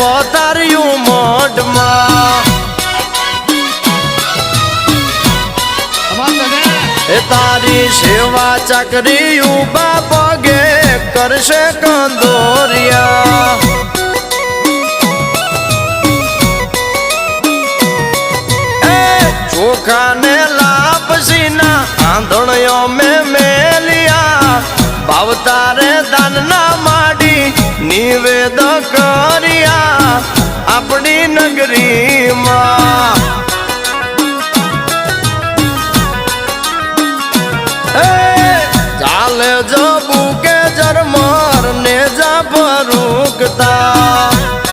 પોતાર્યું મોઢમાં એ તારી સેવા ચાકરી ઉભા પગે કરશે કંદોરિયા ચોખાને લાપસીના આંધણિયો મેલિયા ભાવતારે દાનના માડી નિવેદ કર્યા આપણી નગરી